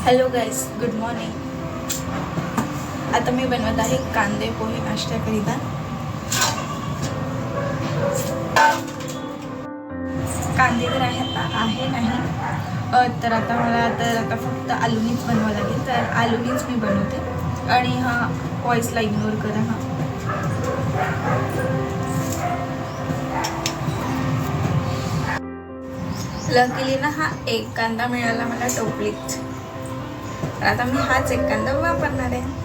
Hello guys, good morning. आता मी बनवत आहे कांदे पोहे नाश्त्याकरिता. कांदे तर आहे नाही तर आता मला फक्त आलूनीच बनवावं लागेल. तर आलूनीच मी बनवते आणि हा व्हॉइसला इग्नोर करा. लकीली ना हा एक कांदा मिळाला मला टोपलीत. आता मी हाच एक कांदा वापरणार आहे.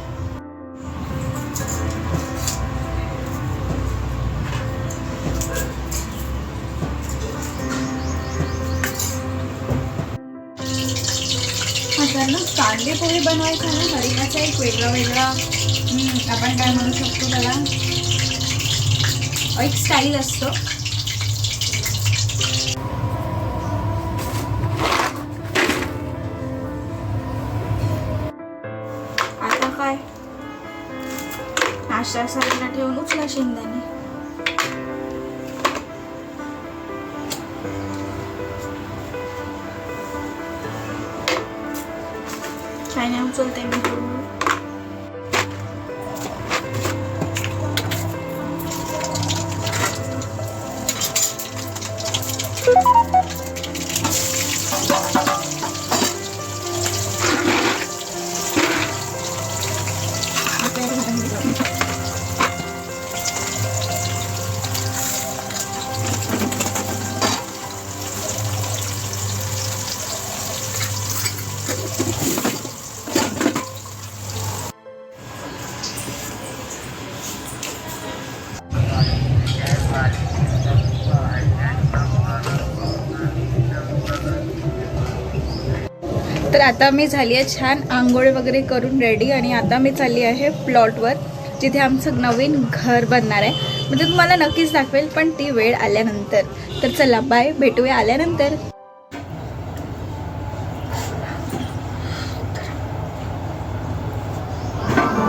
ना कांदे पोहे बनवायचा ना हरिकाचा एक वेगळा आपण काय म्हणू शकतो त्याला, एक स्टाईल असतो. आता काय नाश्त्यासारखा ठेवून उचला शेंगदाणे. काय नाही उचलते मी. तर आता मी झाली आहे छान आंघोळ वगैरे करून रेडी आणि आता मी चालली आहे प्लॉटवर, जिथे आमचं नवीन घर बनणार आहे. म्हणजे तुम्हाला नक्कीच दाखवेल, पण ती वेळ आल्यानंतर. तर चला बाय, भेटूया आल्यानंतर.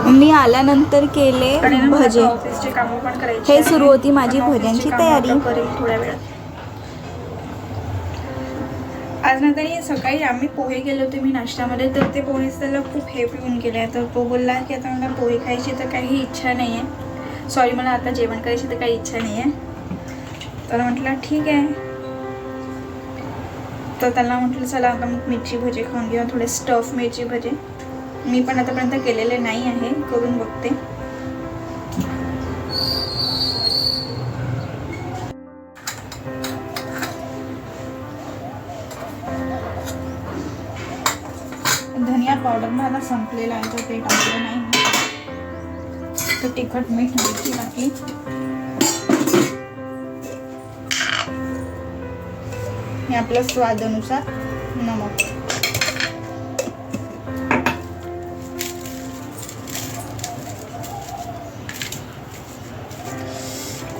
मी आल्यानंतर केले भजे. हे सुरू होती माझी भज्यांची तयारी. थोड्या वेळात आज नंतर सकाळी आम्ही पोहे केले होते मी नाश्त्यामध्ये, तर ते पोहेच त्याला खूप हेवी होऊन गेले. तर तो बोलला की आता मला पोहे खायची तर काही इच्छा नाही आहे, सॉरी मला आता जेवण करायची तर काही इच्छा नाही आहे. तर म्हटलं ठीक आहे. तर त्याला म्हटलं चला आता मग मिरची भजे खाऊन घेऊ, थोडे स्टफ मिरची भजे. मी पण आतापर्यंत केलेले नाही आहे, करून बघते. धनिया पावडर ना आता संपलेला आहे, तर ते टाकलं नाही. तर तिखट मीठ मिरची टाकली. हे आपल्या स्वादानुसार नमक.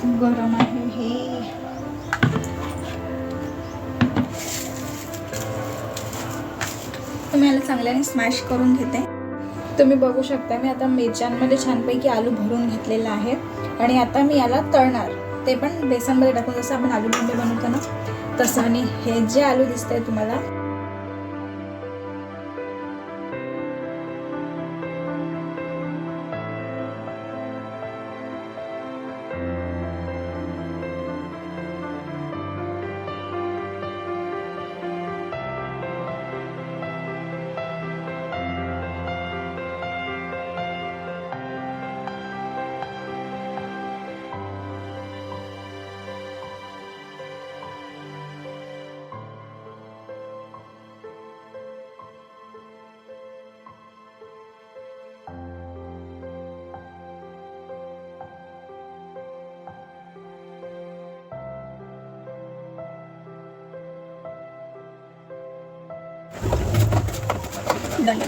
खूप गरम आहे हे. मी याला चांगल्याने स्मॅश करून घेते. तुम्ही बघू शकता मी आता मिरच्यांमध्ये छानपैकी आलू भरून घेतलेला आहे आणि आता मी याला तळणार, ते पण बेसनमध्ये टाकून, जसं आपण आलू भंडे बनवतो ना तसं. आणि हे जे आलू दिसतंय तुम्हाला, डन.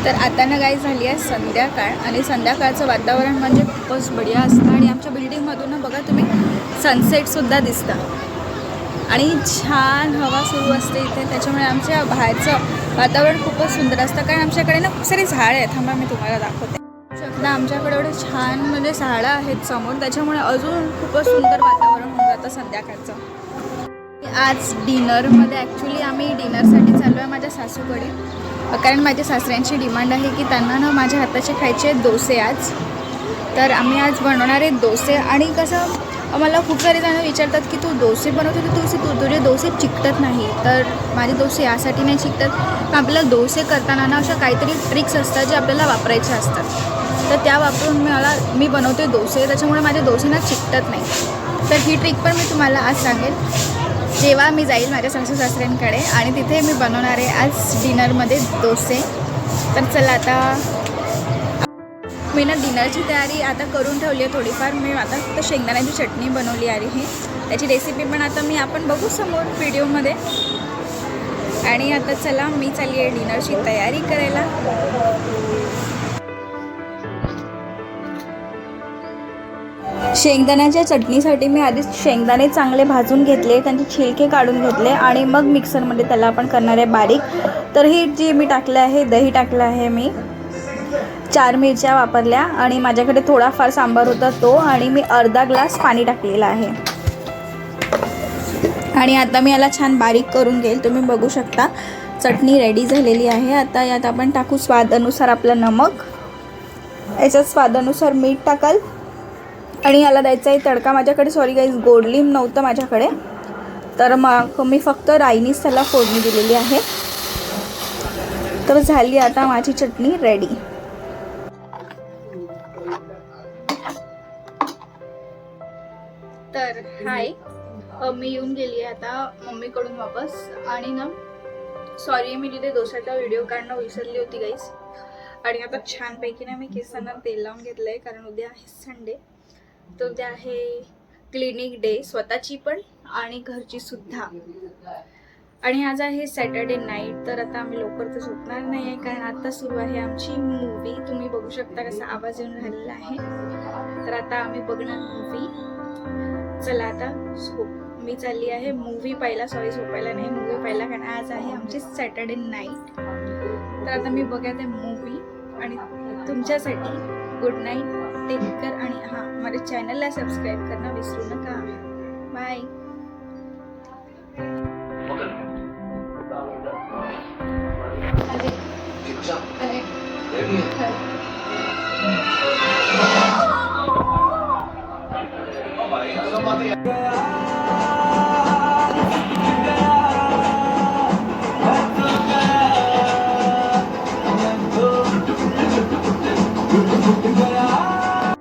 तर आता ना गाईज झाली आहे संध्याकाळ आणि संध्याकाळचं वातावरण म्हणजे खूपच बढिया असतं आणि आमच्या बिल्डिंगमधून ना बघा तुम्ही सनसेटसुद्धा दिसतं. आणि छान हवा सुरू असते इथे, त्याच्यामुळे आमच्या बाहेरचं वातावरण खूपच सुंदर असतं. कारण आमच्याकडे ना खूप सारे झाडं आहेत. थांबा मी तुम्हाला दाखवते. शकता आमच्याकडे एवढे छान म्हणजे झाडं आहेत समोर, त्याच्यामुळे अजून खूपच सुंदर वातावरण होऊन जातं संध्याकाळचं. आज डिनरमध्ये ॲक्च्युली आम्ही डिनरसाठी चाललो आहे माझ्या सासूकडे, कारण माझ्या सासऱ्यांची डिमांड आहे की त्यांना ना माझ्या हाताचे खायचे डोसे आज. तर आम्ही आज बनवणार आहे डोसे. आणि कसं मला खूप सारे जण विचारतात की तू डोसे बनवते तर तुझे डोसे चिकटत नाही. तर माझे डोसे यासाठी नाही चिकटत, पण आपल्याला डोसे करताना ना अशा काहीतरी ट्रिक्स असतात जे आपल्याला वापरायचे असतात. तर त्या वापरून मी बनवते डोसे, त्याच्यामुळे माझे डोसे ना चिकटत नाही. तर ही ट्रिक पण मी तुम्हाला आज सांगेल जेव्हा मी जाईल माझ्या सासू सासऱ्यांकडे, आणि तिथे मी बनवणार आहे आज डिनरमध्ये डोसे. तर चला आता मी ना डिनरची तयारी आता करून ठेवली आहे थोडीफार. मी आता फक्त शेंगदाण्याची चटणी बनवली आहे, त्याची रेसिपी पण आता आपण बघू समोर व्हिडिओमध्ये. आणि आता चला मी चालली आहे डिनरची तयारी करायला. शेंगदाण्याच्या चटणीसाठी मी आधीच शेंगदाणे चांगले भाजून घेतले, त्यांचे छिलके काढून घेतले आणि मग मिक्सरमध्ये त्याला आपण करणार आहे बारीक. तर ही जी मी टाकलं आहे दही टाकलं आहे, मी 4 मिरच्या वापरल्या आणि माझ्याकडे थोडाफार सांबार होता तो, आणि मी अर्धा ग्लास पाणी टाकलेलं आहे. आणि आता मी याला छान बारीक करून घेईल. तुम्ही बघू शकता चटणी रेडी झालेली आहे. आता यात आपण टाकू स्वादानुसार आपलं नमक, याच्यात स्वादानुसार मीठ टाकाल, आणि याला द्यायचा आहे तडका. माझ्याकडे सॉरी गाईज गोडलिंब नव्हतं माझ्याकडे, तर मग मी फक्त राईनीच त्याला फोडणी दिलेली आहे. तर झाली आता माझी चटणी रेडी. तर हाय, मी येऊन गेली आहे आता मम्मीकडून वापस. आणि ना सॉरी मी तिथे डोस्याचा व्हिडिओ काढणं विसरली होती गाईज. आणि आता छानपैकी ना मी केसांना तेल लावून घेतलं आहे, कारण उद्या आहे संडे. तर उद्या आहे क्लिनिक डे, स्वतःची पण आणि घरची सुद्धा. आणि आज आहे सॅटर्डे नाईट. तर आता आम्ही लवकर तर झोपणार नाही आहे, कारण आता सुरू आहे आमची मूवी. तुम्ही बघू शकता कसा आवाज येऊन राहिलेला आहे. तर आता आम्ही बघणार मूवी. चला आता मी चालली आहे मूवी पाहायला. सॉरी झोपायला नाही, मूवी पाहायला, कारण आज आहे आमची सॅटर्डे नाईट. तर आता मी बघत आहे मूवी. आणि तुमच्यासाठी गुड नाईट, टेक केअर. आणि हां, माझ्या चॅनलला सबस्क्राईब करणं विसरू नका. बाय. Yeah.